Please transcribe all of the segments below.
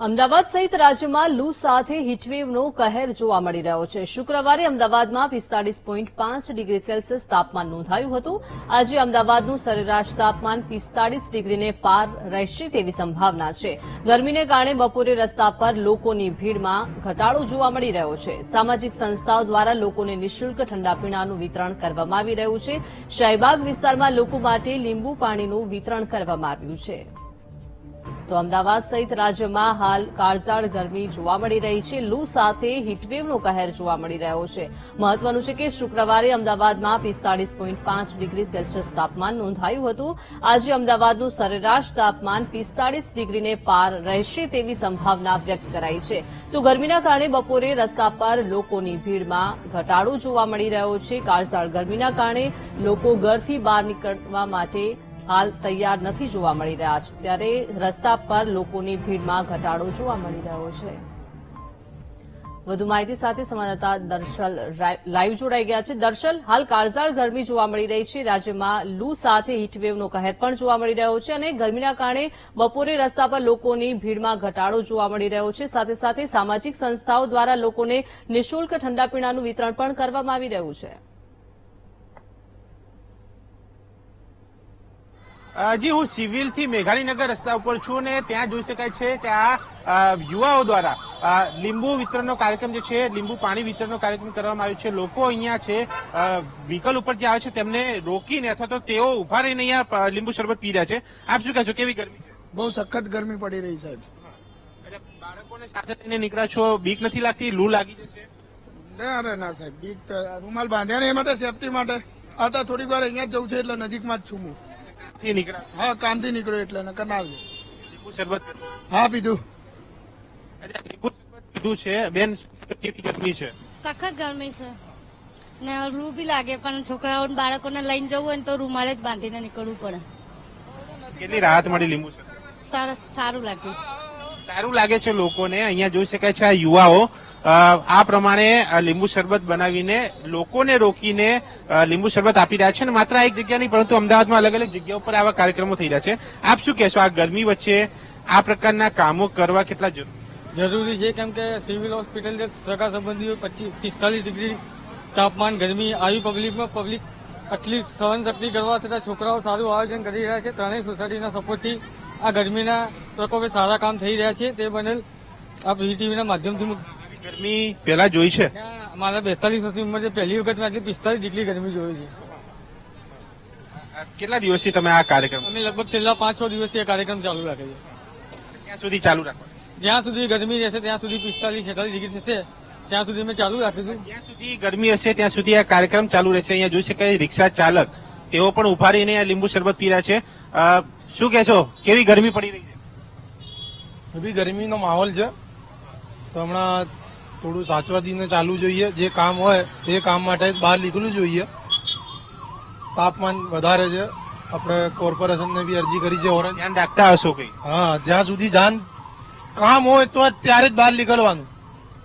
અમદાવાદ સહિત રાજ્યમાં લૂ સાથે હીટવેવનો કહેર જોવા મળી રહ્યો છે। શુક્રવારે અમદાવાદમાં 45.5 ડિગ્રી સેલ્સિયસ તાપમાન નોંધાયું હતું। આજે અમદાવાદનું સરેરાશ તાપમાન 45 ડિગ્રીને પાર રહેશે તેવી સંભાવના છે। ગરમીને કારણે બપોરે રસ્તા પર લોકોની ભીડમાં ઘટાડો જોવા મળી રહ્યો છે। સામાજિક સંસ્થાઓ દ્વારા લોકોને નિઃશુલ્ક ઠંડા પીણાનું વિતરણ કરવામાં આવી રહ્યું છે। શાહીબાગ વિસ્તારમાં લોકો માટે લીંબુ પાણીનું વિતરણ કરવામાં આવ્યું છે। તો અમદાવાદ સહિત રાજ્યમાં હાલ કાળઝાળ ગરમી જોવા મળી રહી છે। લૂ સાથે હીટવેવનો કહેર જોવા મળી રહ્યો છે। મહત્વનું છે કે શુક્રવારે અમદાવાદમાં 45.5 ડિગ્રી સેલ્સિયસ તાપમાન નોંધાયું હતું। આજે અમદાવાદનું સરેરાશ તાપમાન 45 ડિગ્રીને પાર રહેશે તેવી સંભાવના વ્યક્ત કરાઈ છે। તો ગરમીના કારણે બપોરે રસ્તા પર લોકોની ભીડમાં ઘટાડો જોવા મળી રહ્યો છે। કાળઝાળ ગરમીના કારણે લોકો ઘરથી બહાર નીકળવા માટે હાલ તૈયાર નથી જોવા મળી રહ્યા છે, ત્યારે રસ્તા પર લોકોની ભીડમાં ઘટાડો જોવા મળી રહ્યો છે। વધુ માહિતી સાથે સંવાદદાતા દર્શલ લાઈવ જોડાઈ ગયા છે। દર્શલ, હાલ કાળઝાળ ગરમી જોવા મળી રહી છે। રાજ્યમાં લૂ સાથે હીટવેવનો કહેર પણ જોવા મળી રહ્યો છે અને ગરમીના કારણે બપોરે રસ્તા પર લોકોની ભીડમાં ઘટાડો જોવા મળી રહ્યો છે। સાથે સાથે સામાજિક સંસ્થાઓ દ્વારા લોકોને નિઃશુલ્ક ઠંડા પીણાનું વિતરણ પણ કરવામાં આવી રહ્યું છે। જી, હું સિવિલથી મેઘાણીનગર રસ્તા ઉપર છું ને ત્યાં જોઈ શકાય છે કે આ યુવાઓ દ્વારા લીંબુ વિતરણનો કાર્યક્રમ જે છે, લીંબુ પાણી વિતરણનો કાર્યક્રમ કરવામાં આવ્યો છે। લોકો અહીંયા છે વ્હીકલ ઉપર જે આવે છે તેમને રોકીને અથવા તો તેઓ ઉભા રહીને અહીંયા લીંબુ શરબત પી રહ્યા છે। આપ શું કહેશો, કેવી ગરમી છે? બહુ સખત ગરમી પડી રહી સાહેબ। બાળકોને સાથે લઈને નીકળ્યા છો, બીક નથી લાગતી લૂ લાગી જશે? અરે ના સાહેબ, બીક રૂમાલ બાંધ્યા ને એ માટે સેફટી માટે આ તો થોડીક વાર અહીંયા જ જવું છે એટલે નજીકમાં જ છું હું। હા, કામથી નીકળ્યો એટલે નકર ના આવ્યો। લીંબુ શરબત? હા, પીધું। લીંબુ શરબત પીધું છે બેન, કેવી ગરમી છે? સખત ગરમી છે ને લૂ બી લાગે, પણ છોકરાઓ બાળકોને લઈને જવું હોય ને તો રૂમાલ જ બાંધીને નીકળવું પડે। કેટલી રાહત મળી લીંબુ શરબત? સરસ, સારું લાગ્યું। સારું લાગે છે લોકોને। અહીંયા જોઈ શકાય છે આ યુવાઓ આ પ્રમાણે લીંબુ શરબત બનાવીને લોકોને રોકીને લીંબુ શરબત આપી રહ્યા છે અને માત્ર એક જગ્યા નહીં પરંતુ અમદાવાદમાં અલગ અલગ જગ્યાઓ પર આવા કાર્યક્રમો થઈ રહ્યા છે। આપ શું કહેશો, આ ગરમી વચ્ચે આ પ્રકારના કામો કરવા કેટલા જરૂરી છે? કેમ કે સિવિલ હોસ્પિટલ જે સગા સંબંધીઓ 45 ડિગ્રી તાપમાન ગરમી આવી પબ્લિક આટલી સહનશક્તિ કરવા છતાં છોકરાઓ સારું આયોજન કરી રહ્યા છે। ત્રણેય સોસાયટીના સપોર્ટથી આ ગરમીના પ્રકોપે સારા કામ થઈ રહ્યા છે, તે બદલ આ વીટીવીના માધ્યમથી ગરમી પહેલા જોઈ છે? મારા 42 વર્ષની ઉંમર છે, પહેલી વખત મેં આટલી 45 ડિગ્રી ગરમી જોઈ છે। કેટલા દિવસથી તમે આ કાર્યક્રમ? અમે લગભગ છેલ્લા 5-6 દિવસથી આ કાર્યક્રમ ચાલુ રાખે છે। ક્યાં સુધી ચાલુ રાખો? જ્યાં સુધી ગરમી રહેશે ત્યાં સુધી 45-46 ડિગ્રી થશે ત્યાં સુધી અમે ચાલુ રાખીશું। જ્યાં સુધી ગરમી હશે ત્યાં સુધી આ કાર્યક્રમ ચાલુ રહેશે। અહીંયા જોઈ શકાય રિક્ષા ચાલક તેઓ પણ ઉભા રહીને આ લીંબુ શરબત પી રહ્યા છે। શું કહેશો, કેવી ગરમી પડી રહી છે? એવી ગરમીનો માહોલ છે તો હમણાં થોડું સાચવાદીને ચાલવું જોઈએ। જે કામ હોય એ કામ માટે બહાર નીકળવું જોઈએ। તાપમાન વધારે છે, આપણે કોર્પોરેશનને બી અરજી કરી છે। ધ્યાન રાખતા હશો કઈ? હા, જ્યાં સુધી કામ હોય તો ત્યારે જ બહાર નીકળવાનું,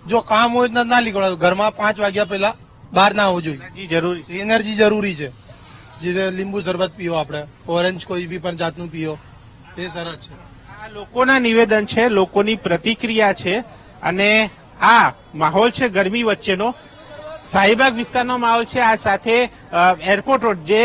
જો કામ હોય તો ના નીકળવાનું। ઘરમાં 5 વાગ્યા પહેલા બહાર ના આવવું જોઈએ। એનર્જી જરૂરી છે। જે લીંબુ શરબત પીઓ, આપણે ઓરેન્જ કોઈ બી પણ જાતનું પીઓ, એ સરસ છે। આ લોકોના નિવેદન છે, લોકોની પ્રતિક્રિયા છે અને આ માહોલ છે ગરમી વચ્ચેનો। શાહીબાગ વિસ્તારનો માહોલ છે। આ સાથે એરપોર્ટ રોડ, જે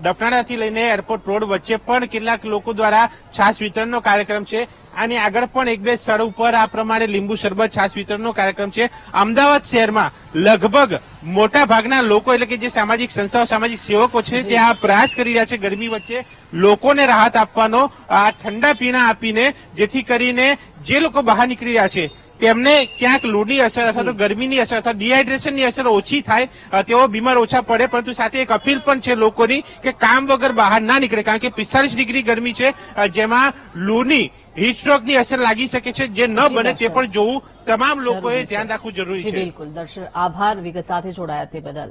ડફનાડાથી લઈને એરપોર્ટ રોડ વચ્ચે પણ કેટલાક લોકો દ્વારા છાશ વિતરણનો કાર્યક્રમ છે। આની આગળ પણ 1-2 સ્થળ ઉપર આ પ્રમાણે લીંબુ શરબત છાશ વિતરણનો કાર્યક્રમ છે। અમદાવાદ શહેરમાં લગભગ મોટા ભાગના લોકો એટલે કે જે સામાજિક સંસ્થાઓ, સામાજિક સેવકો છે તે આ પ્રયાસ કરી રહ્યા છે ગરમી વચ્ચે લોકોને રાહત આપવાનો, આ ઠંડા પીણા આપીને, જેથી કરીને જે લોકો બહાર નીકળી રહ્યા છે તેમને ક્યાંક લૂની અસર અથવા તો ગરમીની અસર અથવા ડિહાઇડ્રેશનની અસર ઓછી થાય, તેઓ બીમાર ઓછા પડે। પરંતુ સાથે એક અપીલ પણ છે લોકોની કે કામ વગર બહાર ના નીકળે, કારણ કે 45 ડિગ્રી ગરમી છે જેમાં લૂની, હીટસ્ટ્રોકની અસર લાગી શકે છે। જે ન બને તે પણ જોવું તમામ લોકોએ ધ્યાન રાખવું જરૂરી છે। બિલકુલ દર્શક, આભાર વિગત સાથે જોડાયા તે બદલ।